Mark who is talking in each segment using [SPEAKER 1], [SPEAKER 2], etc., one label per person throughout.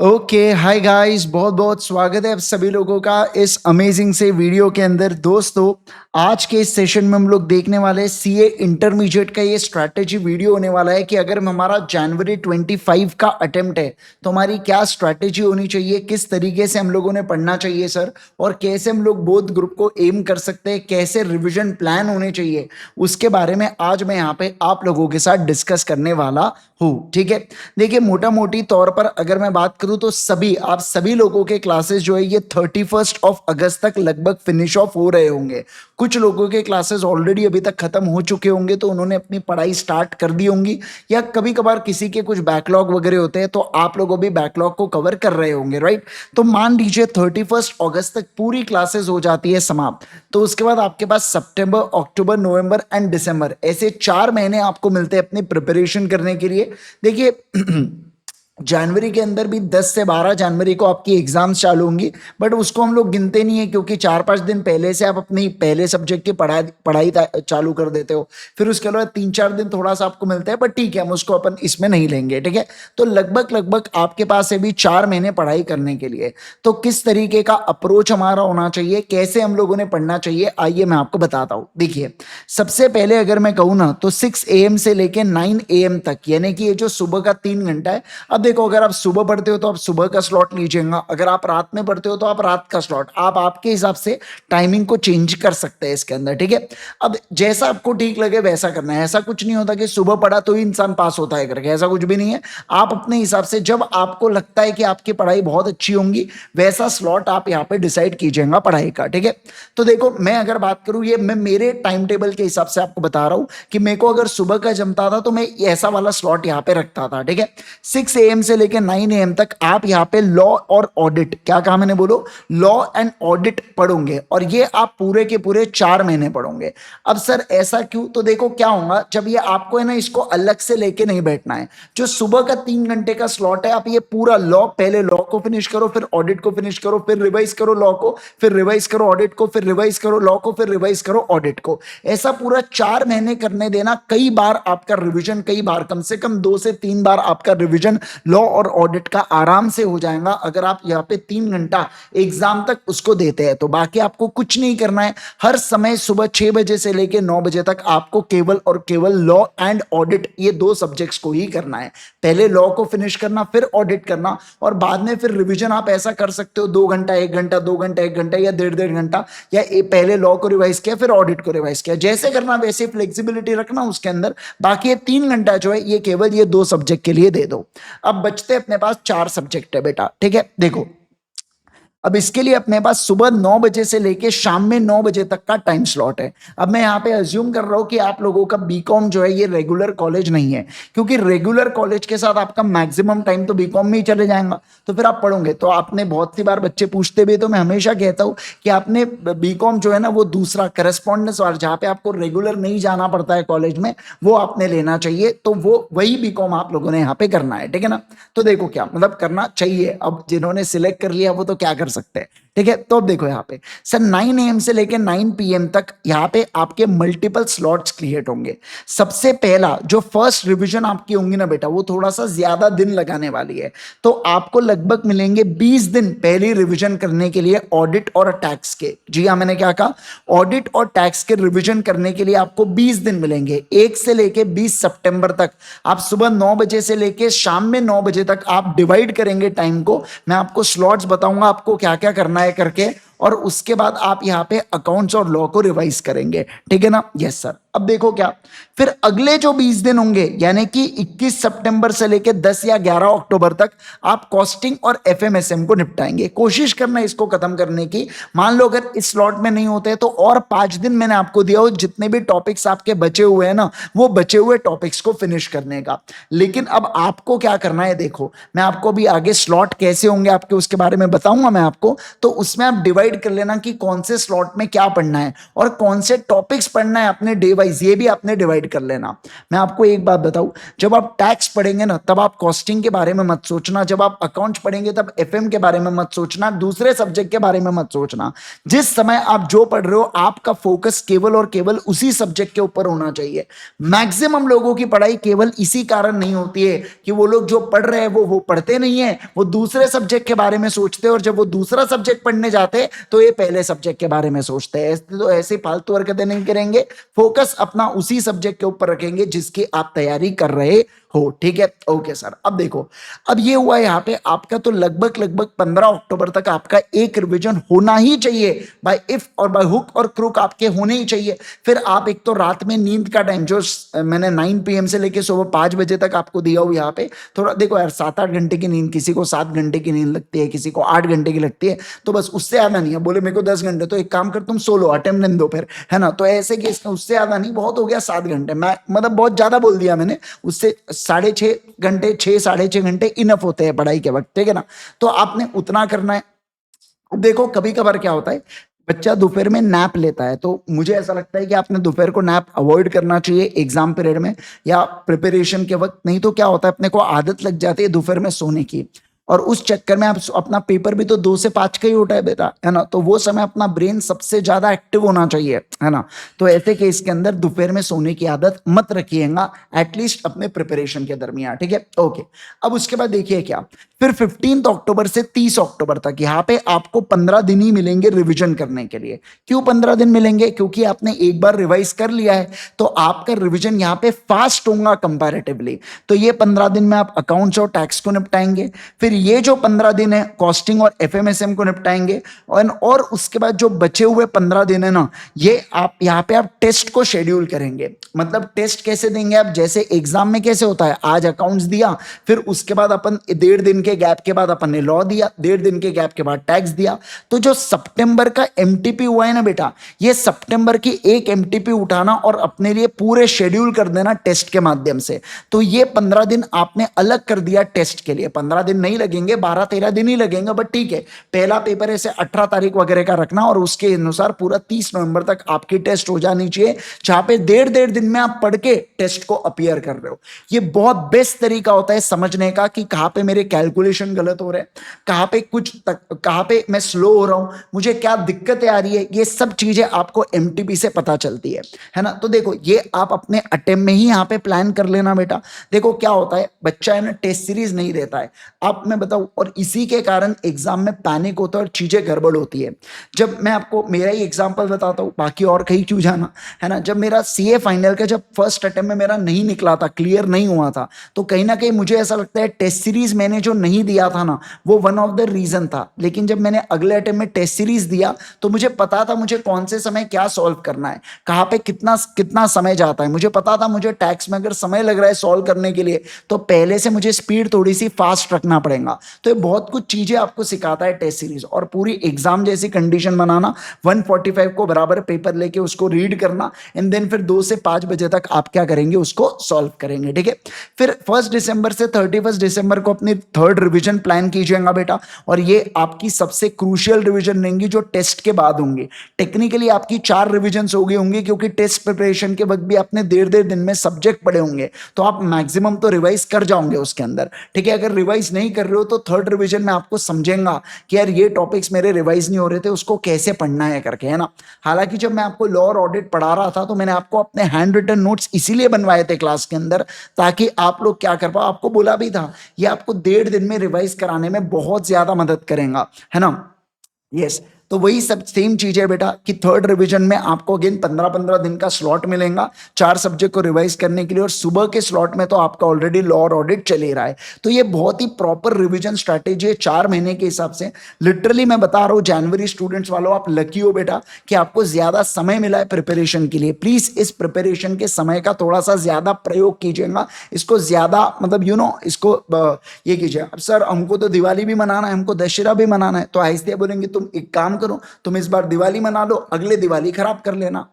[SPEAKER 1] Okay, hi guys, बहुत बहुत स्वागत है आप सभी लोगों का इस अमेजिंग से वीडियो के अंदर। दोस्तों, आज के इस सेशन में हम लोग देखने वाले हैं सीए इंटरमीडिएट का ये स्ट्रैटेजी वीडियो होने वाला है कि अगर हमारा जनवरी 25 का अटेम्प्ट है तो हमारी क्या स्ट्रैटेजी होनी चाहिए, किस तरीके से हम लोगों ने पढ़ना चाहिए सर, और कैसे हम लोग बोथ ग्रुप को एम कर सकते हैं, कैसे रिविजन प्लान होने चाहिए, उसके बारे में आज मैं यहाँ पे आप लोगों के साथ डिस्कस करने वाला हूँ। ठीक है, देखिए मोटा मोटी तौर पर अगर मैं बात करूं तो आप सभी लोगों के क्लासेस जो है ये 31 अगस्त तक लगभग फिनिश ऑफ हो रहे होंगे। कुछ लोगों के क्लासेस ऑलरेडी अभी तक खत्म हो चुके होंगे, तो उन्होंने अपनी पढ़ाई स्टार्ट कर दी होंगी, या कभी कभार किसी के कुछ बैकलॉग वगैरह होते हैं तो आप लोगों भी बैकलॉग को कवर कर रहे होंगे, राइट। तो मान लीजिए 31 अगस्त तक पूरी क्लासेस हो जाती है समाप्त, तो उसके बाद आपके पास सितंबर, अक्टूबर, नवंबर एंड दिसंबर ऐसे 4 महीने आपको मिलते हैं अपनी प्रिपरेशन करने के लिए। देखिए जनवरी के अंदर भी 10 से 12 जनवरी को आपकी एग्जाम्स चालू होंगी, बट उसको हम लोग गिनते नहीं है क्योंकि 4-5 दिन पहले से आप अपनी पहले सब्जेक्ट की पढ़ाई चालू कर देते हो। फिर उसके अलावा 3-4 दिन थोड़ा सा आपको मिलता है, बट ठीक है, हम उसको अपन इसमें नहीं लेंगे। ठीक है, तो लगभग लगभग आपके पास है भी 4 महीने पढ़ाई करने के लिए। तो किस तरीके का अप्रोच हमारा होना चाहिए, कैसे हम लोगों ने पढ़ना चाहिए, आइए मैं आपको बताता हूँ। देखिए, सबसे पहले अगर मैं कहूँ ना तो 6 AM से लेके 9 AM तक, यानी कि ये जो सुबह का 3 घंटा है। अब देखो, अगर आप सुबह पढ़ते हो तो आप सुबह का स्लॉट लीजिएगा, अगर आप रात में पढ़ते हो तो आप रात का स्लॉट, आप आपके हिसाब से टाइमिंग को चेंज कर सकते हैं इसके अंदर। ठीक है, अब जैसा आपको ठीक लगे वैसा करना है। ऐसा कुछ नहीं होता कि सुबह पढ़ा तो ही इंसान पास होता है करके, ऐसा कुछ भी नहीं है। आप अपने हिसाब से जब आपको लगता है कि आपकी पढ़ाई बहुत अच्छी होंगी वैसा स्लॉट आप यहाँ पे डिसाइड कीजिएगा पढ़ाई का। ठीक है, तो देखो मैं अगर बात करूं, ये मैं मेरे टाइम टेबल के हिसाब से आपको बता रहा हूं कि मेरे को अगर सुबह का जमता था तो मैं ऐसा वाला स्लॉट यहाँ पे रखता था। ठीक है, 6 AM से लेकर 9 AM तक आप यहाँ पे लॉ और ऑडिट, क्या कहा मैंने, बोलो, लॉ एंड ऑडिट पढ़ोगे, और ये आप पूरे के पूरे 4 महीने पढ़ोगे। अब सर ऐसा क्यों? तो देखो क्या होगा, जब ये आपको है ना इसको अलग से लेके नहीं बैठना है। जो सुबह का 3 घंटे का स्लॉट है, आप ये पूरा लॉ, पहले लॉ को फिनिश करो, फिर ऑडिट को फिनिश करो, फिर रिवाइज करो लॉ को, फिर रिवाइज करो ऑडिट को, फिर रिवाइज करो लॉ को, फिर रिवाइज करो ऑडिट को। ऐसा पूरा 4 महीने करने देना। कई बार आपका रिवीजन, कई बार कम से कम 2 से 3 बार आपका रिवीजन लॉ और ऑडिट का आराम से हो जाएगा अगर आप यहाँ पे 3 घंटा एग्जाम तक उसको देते हैं तो। बाकी आपको कुछ नहीं करना है। हर समय सुबह 6 बजे से लेकर 9 बजे तक आपको केवल और केवल लॉ एंड ऑडिट, ये 2 सब्जेक्ट्स को ही करना है। पहले लॉ को फिनिश करना, फिर ऑडिट करना, और बाद में फिर रिवीजन आप ऐसा कर सकते हो 2 घंटा 1 घंटा, 2 घंटा 1 घंटा, या 1.5 घंटा, या पहले लॉ को रिवाइज किया फिर ऑडिट को रिवाइज किया, जैसे करना वैसे फ्लेक्सिबिलिटी रखना उसके अंदर। बाकी ये 3 घंटा जो है ये केवल ये 2 सब्जेक्ट के लिए दे दो। अब बचते अपने पास 4 सब्जेक्ट है बेटा। ठीक है, देखो अब इसके लिए अपने पास सुबह 9 बजे से लेके शाम में 9 बजे तक का टाइम स्लॉट है। अब मैं यहाँ पे अज्यूम कर रहा हूँ कि आप लोगों का बीकॉम जो है ये रेगुलर कॉलेज नहीं है, क्योंकि रेगुलर कॉलेज के साथ आपका मैक्सिमम टाइम तो बीकॉम में ही चले जाएगा, तो फिर आप पढ़ोगे तो आपने बहुत सी बार बच्चे पूछते भी, तो मैं हमेशा कहता हूँ कि आपने बीकॉम जो है ना वो दूसरा करस्पॉन्डेंस वाला, जहाँ पे आपको रेगुलर नहीं जाना पड़ता है कॉलेज में, वो आपने लेना चाहिए। तो वो वही बीकॉम आप लोगों ने यहाँ पे करना है। ठीक है ना, तो देखो क्या मतलब करना चाहिए। अब जिन्होंने सिलेक्ट कर लिया वो तो क्या कर सकते हैं। ठीक है, तो अब देखो यहाँ पे सर 9 AM से लेकर 9 PM तक यहाँ पे आपके मल्टीपल स्लॉट्स क्रिएट होंगे। सबसे पहला जो फर्स्ट रिवीजन आपकी होंगी ना बेटा, वो थोड़ा सा ज्यादा दिन लगाने वाली है, तो आपको लगभग मिलेंगे 20 दिन पहली रिवीजन करने के लिए ऑडिट और टैक्स के। जी हाँ, मैंने क्या कहा, ऑडिट और टैक्स के रिवीजन करने के लिए आपको 20 दिन मिलेंगे। 1 से लेके 20 सितंबर तक आप सुबह 9 बजे से लेके शाम में 9 बजे तक आप डिवाइड करेंगे टाइम को। मैं आपको स्लॉट्स बताऊंगा आपको क्या क्या करना है करके, और उसके बाद आप यहाँ पे अकाउंट्स और लॉ को रिवाइज करेंगे। ठीक है ना, यस सर। अब देखो क्या, फिर अगले जो 20 दिन होंगे यानी कि 21 सितंबर से लेकर 10 या 11 अक्टूबर तक आप कॉस्टिंग और एफएमएसएम को निपटाएंगे। कोशिश करना इसको खत्म करने की। मान लो अगर इस स्लॉट में नहीं होते तो और 5 दिन मैंने आपको दिया हो, जितने भी टॉपिक्स आपके बचे हुए हैं ना, वो बचे हुए टॉपिक्स को फिनिश करने का। लेकिन अब आपको क्या करना है, देखो मैं आपको भी आगे स्लॉट कैसे होंगे आपके उसके बारे में बताऊंगा मैं आपको, तो उसमें आप डिवाइड डिवाइड कर लेना कि कौन से स्लॉट में क्या पढ़ना है और कौन से टॉपिक्स पढ़ना है अपने डे वाइज, ये भी आपने डिवाइड कर लेना। मैं आपको एक बात बताऊं, जब आप टैक्स पढ़ेंगे ना तब आप कॉस्टिंग के बारे में मत सोचना, जब आप अकाउंट्स पढ़ेंगे तब एफएम के बारे में मत सोचना, दूसरे सब्जेक्ट के बारे में मत सोचना। जिस समय आप जो पढ़ रहे हो आपका फोकस केवल और केवल उसी सब्जेक्ट के ऊपर होना चाहिए। मैक्सिमम लोगों की पढ़ाई केवल इसी कारण नहीं होती है कि वो लोग जो पढ़ रहे हैं वो पढ़ते नहीं है, वो दूसरे सब्जेक्ट के बारे में सोचते हैं, और जब वो दूसरा सब्जेक्ट पढ़ने जाते हैं तो ये पहले सब्जेक्ट के बारे में सोचते हैं। तो ऐसे फालतू हरकतें नहीं करेंगे, फोकस अपना उसी सब्जेक्ट के ऊपर रखेंगे जिसकी आप तैयारी कर रहे हो। ठीक है, ओके सर। अब देखो, अब ये हुआ यहाँ पे आपका तो लगभग लगभग 15 अक्टूबर तक आपका एक रिवीजन होना ही चाहिए, बाय इफ और बाय हुक और क्रुक आपके होने ही चाहिए। फिर आप एक तो रात में नींद का टाइम जो मैंने 9 PM से लेके सुबह 5 बजे तक आपको दिया हूँ यहाँ पे, थोड़ा देखो यार 7-8 घंटे की नींद, किसी को 7 घंटे की नींद लगती है, किसी को 8 घंटे की लगती है, तो बस उससे ज्यादा नहीं है। बोले मेरे को 10 घंटे, तो एक काम कर तुम सो लो, अटेंडेंस दो फिर, है ना। तो ऐसे केस में उससे ज्यादा नहीं, बहुत हो गया 7 घंटे, मैं मतलब बहुत ज्यादा बोल दिया मैंने, उससे 6.5 घंटे, 6-6.5 घंटे इनफ होते हैं पढ़ाई के वक्त, ठीक है ना। तो आपने उतना करना है। देखो कभी कभार क्या होता है, बच्चा दोपहर में नैप लेता है, तो मुझे ऐसा लगता है कि आपने दोपहर को नैप अवॉइड करना चाहिए एग्जाम पीरियड में या प्रिपरेशन के वक्त। नहीं तो क्या होता है, अपने को आदत लग जाती है दोपहर में सोने की, और उस चक्कर में आप अपना पेपर भी तो 2 से 5 का ही होता है बेटा, है ना। तो वो समय अपना ब्रेन सबसे ज्यादा एक्टिव होना चाहिए, है ना। तो ऐसे केस के अंदर दोपहर में सोने की आदत मत रखिएगा, एटलीस्ट अपने प्रिपरेशन के दरमियान, ठीक है, ओके। अब उसके बाद देखिए क्या, फिर 15 अक्टूबर से 30 अक्टूबर तक यहाँ पे आपको 15 दिन ही मिलेंगे रिवीजन करने के लिए। क्यों 15 दिन मिलेंगे? क्योंकि आपने एक बार रिवाइज कर लिया है, तो आपका रिवीजन यहाँ पे फास्ट होगा कंपैरेटिवली। तो ये 15 दिन में आप अकाउंट्स और टैक्स को निपटाएंगे, फिर ये जो 15 दिन है कॉस्टिंग और एफएमएसएम को निपटाएंगे, और उसके बाद जो बचे हुए 15 दिन है ना, ये आप यहाँ पे आप टेस्ट को शेड्यूल करेंगे। मतलब टेस्ट कैसे देंगे आप, जैसे एग्जाम में कैसे होता है, आज अकाउंट्स दिया, फिर उसके बाद अपन 1.5 दिन के गैप के बाद अपन ने लॉ दिया, 1.5 दिन के गैप के बाद टैक्स दिया। तो जो सितंबर का एमटीपी हुआ है ना बेटा, ये सितंबर की एक एमटीपी उठाना और अपने लिए पूरे शेड्यूल कर देना टेस्ट के माध्यम से। तो ये 15 दिन आपने अलग कर दिया टेस्ट के लिए। 15 दिन नहीं लगेंगे, 12-13 दिन ही लगेंगे, बट ठीक है। पहला पेपर ऐसे 18 तारीख वगैरह का रखना, और उसके अनुसार पूरा 30 नवंबर तक आपकी टेस्ट हो जानी चाहिए, जहां पे 1.5 दिन में आप पढ़ के टेस्ट को अपीयर कर रहे हो। ये बहुत बेस्ट तरीका होता है समझने का कि कहां पे मेरे कैलकुलेशन गलत हो रहे हैं, कहां पे मैं स्लो हो रहा हूं, मुझे क्या दिक्कतें आ रही है। ये सब चीजें आपको एमटीपी से पता चलती है ना। तो देखो ये आप अपने अटेम्प्ट में ही यहाँ पे प्लान कर लेना बेटा। देखो क्या होता है, बच्चा है ना टेस्ट सीरीज नहीं देता है, आप मैं बताऊं, और इसी के कारण एग्जाम में पैनिक होता है और चीजें गड़बड़ होती है। जब मैं आपको मेरा ही एग्जांपल बताता हूँ, बाकी और कहीं क्यों जाना, है ना। जब मेरा सीए फाइनल का जब फर्स्ट अटेम्प्ट में मेरा नहीं निकला था, क्लियर नहीं हुआ था, तो कहीं ना कहीं मुझे ऐसा लगता है टेस्ट सीरीज मैंने जो नहीं दिया था ना, वो वन ऑफ द रीजन था। लेकिन जब मैंने अगले अटेम्प्ट में टेस्ट सीरीज दिया तो मुझे पता था मुझे कौन से समय क्या सॉल्व करना है, कहाँ पे कितना कितना समय जाता है। मुझे पता था मुझे टैक्स में अगर समय लग रहा है सॉल्व करने के लिए, तो पहले से मुझे स्पीड थोड़ी सी फास्ट रखना पड़ेगा। तो ये बहुत कुछ चीजें आपको सिखाता है टेस्ट सीरीज। और पूरी एग्जाम जैसी कंडीशन बनाना, 145 को बराबर पेपर लेके उसको रीड करना, एंड देन फिर 2 से 5 बजे तक आप क्या करेंगे, उसको सॉल्व करेंगे, ठीक है। फिर 1 दिसंबर से 31 दिसंबर को अपनी थर्ड रिवीजन प्लान कीजिएगा बेटा, और ये आपकी सबसे क्रूशियल रिवीजन रहेंगी जो टेस्ट के बाद होंगी। टेक्निकली आपकी 4 रिवीजन हो गई होंगी, क्योंकि टेस्ट प्रिपरेशन के वक्त भी आपने 1.5 दिन में सब्जेक्ट पढ़े होंगे, तो आप मैक्सिमम तो रिवाइज कर जाओगे उसके अंदर, ठीक है। अगर रिवाइज नहीं कर रहे हो तो थर्ड रिवीजन में आपको समझेगा कि यार ये टॉपिक्स मेरे रिवाइज नहीं हो रहे थे, उसको कैसे पढ़ना है करके, है ना। हालांकि जब मैं आपको लॉ और ऑडिट पढ़ा रहा था तो मैंने आपको अपने हैंड रिटन नोट्स इसीलिए बनवाए थे क्लास के अंदर, ताकि आप लोग क्या कर पाओ। आपको बोला भी था ये आपको 1.5 दिन में रिवाइज कराने में बहुत ज्यादा मदद करेगा, है ना। यस, तो वही सब सेम चीज है बेटा कि थर्ड रिवीजन में आपको अगेन 15-15 दिन का स्लॉट मिलेगा 4 सब्जेक्ट को रिवाइज करने के लिए, और सुबह के स्लॉट में तो आपका ऑलरेडी लॉ और ऑडिट चल ही रहा है। तो ये बहुत ही प्रॉपर रिवीजन स्ट्रैटेजी है 4 महीने के हिसाब से। लिटरली मैं बता रहा हूँ जनवरी स्टूडेंट्स वालों, आप लकी हो बेटा कि आपको ज्यादा समय मिला है प्रिपरेशन के लिए। प्लीज इस प्रिपरेशन के समय का थोड़ा सा ज्यादा प्रयोग कीजिएगा, इसको ज्यादा मतलब इसको ये कीजिए। अब सर हमको तो दिवाली भी मनाना है, हमको दशहरा भी मनाना है, तो आहिस्ते बोलेंगे तुम एक काम करो, तुम इस बार दिवाली मना लो, अगले दिवाली खराब कर लेना।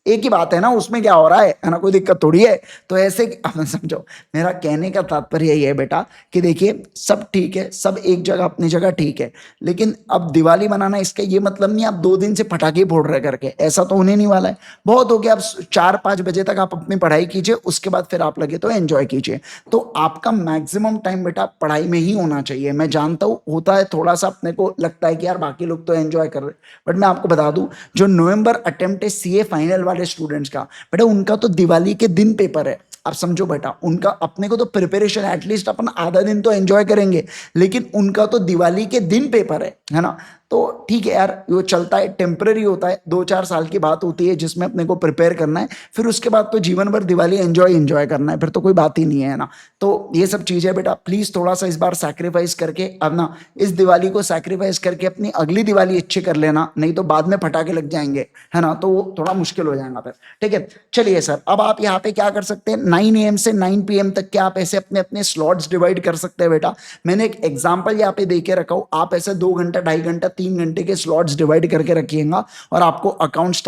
[SPEAKER 1] एक ही बात है ना, उसमें क्या हो रहा है ना, कोई दिक्कत थोड़ी है। तो ऐसे अब समझो, मेरा कहने का तात्पर्य यही है बेटा कि देखिए सब ठीक है, सब एक जगह अपनी जगह ठीक है, लेकिन अब दिवाली मनाना इसका ये मतलब नहीं आप 2 दिन से पटाखे फोड़ रहे करके, ऐसा तो होने नहीं वाला है। बहुत हो गया, अब 4-5 बजे तक आप अपनी पढ़ाई कीजिए, उसके बाद फिर आप लगे तो एंजॉय कीजिए। तो आपका मैक्सिमम टाइम बेटा पढ़ाई में ही होना चाहिए। मैं जानता हूँ होता है थोड़ा सा, अपने को लगता है कि यार बाकी लोग तो एंजॉय कर रहे, बट मैं आपको बता दूं, जो नवंबर अटेम्प्ट है सीए फाइनल वाले स्टूडेंट्स का, बेटा उनका तो दिवाली के दिन पेपर है। आप समझो बेटा, उनका अपने को तो प्रिपरेशन एटलीस्ट अपन आधा दिन तो एंजॉय करेंगे, लेकिन उनका तो दिवाली के दिन पेपर है ना। तो ठीक है यार, वो चलता है, टेम्पररी होता है, 2-4 साल की बात होती है जिसमें अपने को प्रिपेयर करना है, फिर उसके बाद तो जीवन भर दिवाली एंजॉय करना है, फिर तो कोई बात ही नहीं है ना। तो ये सब चीजें बेटा प्लीज थोड़ा सा इस बार सैक्रिफाइस करके, अब ना इस दिवाली को सैक्रिफाइस करके अपनी अगली दिवाली अच्छी कर लेना, नहीं तो बाद में पटाखे लग जाएंगे, है ना, तो वो थोड़ा मुश्किल हो जाएगा फिर। ठीक है, चलिए सर, अब आप यहाँ पे क्या कर सकते हैं, 9 AM से 9 PM तक के आप ऐसे अपने अपने स्लॉट्स डिवाइड कर सकते हैं बेटा। मैंने एक एग्जाम्पल यहाँ पे दे के रखा हूँ, आप ऐसे 2 घंटा 2.5 घंटा 3 घंटे के स्लॉट्स डिवाइड करके रखिएगा, और आपको अकाउंट्स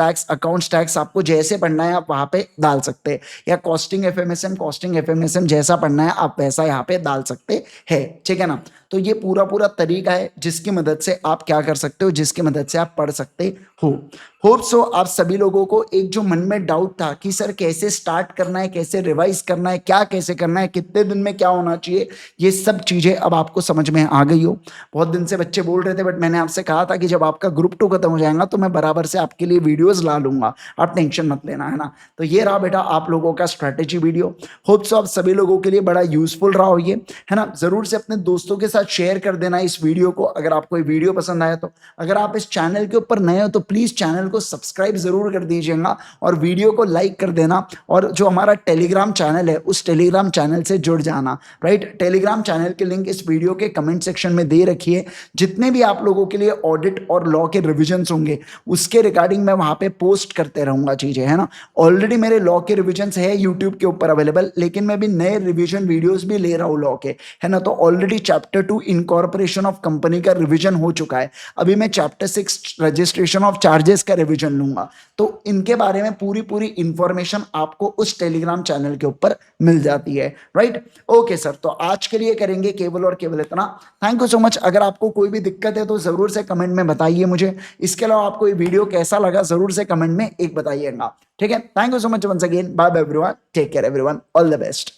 [SPEAKER 1] टैक्स आपको जैसे पढ़ना है आप वहां पे डाल सकते हैं, या कॉस्टिंग एफएमएसएम जैसा पढ़ना है आप वैसा यहाँ पे डाल सकते हैं। ठीक है ना। तो ये पूरा पूरा तरीका है जिसकी मदद से आप क्या कर सकते हो, जिसकी मदद से आप पढ़ सकते हो। होप सो आप सभी लोगों को एक जो मन में डाउट था कि सर कैसे स्टार्ट करना है, कैसे रिवाइज करना है, क्या कैसे करना है, कितने दिन में क्या होना चाहिए, ये सब चीजें अब आपको समझ में आ गई हो। बहुत दिन से बच्चे बोल रहे थे, बट मैंने आपसे कहा था कि जब आपका ग्रुप 2 खत्म हो जाएगा तो मैं बराबर से आपके लिए वीडियोस ला लूंगा, आप टेंशन मत लेना, है ना। तो ये रहा बेटा आप लोगों का स्ट्रेटेजी वीडियो। होप सो आप सभी लोगों के लिए बड़ा यूजफुल रहा हो ये, है ना। जरूर से अपने दोस्तों के साथ शेयर कर देना इस वीडियो को, अगर आपको ये वीडियो पसंद आया तो। अगर आप इस चैनल के ऊपर नए हो तो प्लीज चैनल को सब्सक्राइब जरूर कर दीजिएगा, और वीडियो को लाइक कर देना, और जो हमारा टेलीग्राम चैनल है उस टेलीग्राम चैनल से जुड़ जाना, राइट। टेलीग्राम चैनल के लिंक इस वीडियो के कमेंट सेक्शन में दे रखिए। जितने भी आप लोगों के लिए ऑडिट और लॉ के रिविजन्स होंगे उसके रिगार्डिंग मैं वहां पे पोस्ट करते रहूंगा चीजें, है ना। ऑलरेडी मेरे लॉ के रिविजन्स है यूट्यूब के ऊपर अवेलेबल, लेकिन मैं भी नए रिविजन वीडियोस भी ले रहा हूँ लॉ के, है ना। तो already chapter 2 incorporation of company का रिविजन हो चुका है, अभी मैं चैप्टर 6 रजिस्ट्रेशन ऑफ चार्जेस का रिविजन लूंगा। तो इनके बारे में पूरी पूरी इंफॉर्मेशन आपको उस टेलीग्राम चैनल के ऊपर मिल जाती है, राइट। ओके सर, तो आज के लिए करेंगे केवल और केवल इतना। Thank you so much. अगर आपको कोई भी दिक्कत है तो जरूर से कमेंट में बताइए मुझे। इसके अलावा आपको ये वीडियो कैसा लगा जरूर से कमेंट में एक बताइएगा। ठीक है, thank you so much once again, bye bye everyone, take care everyone, all the best.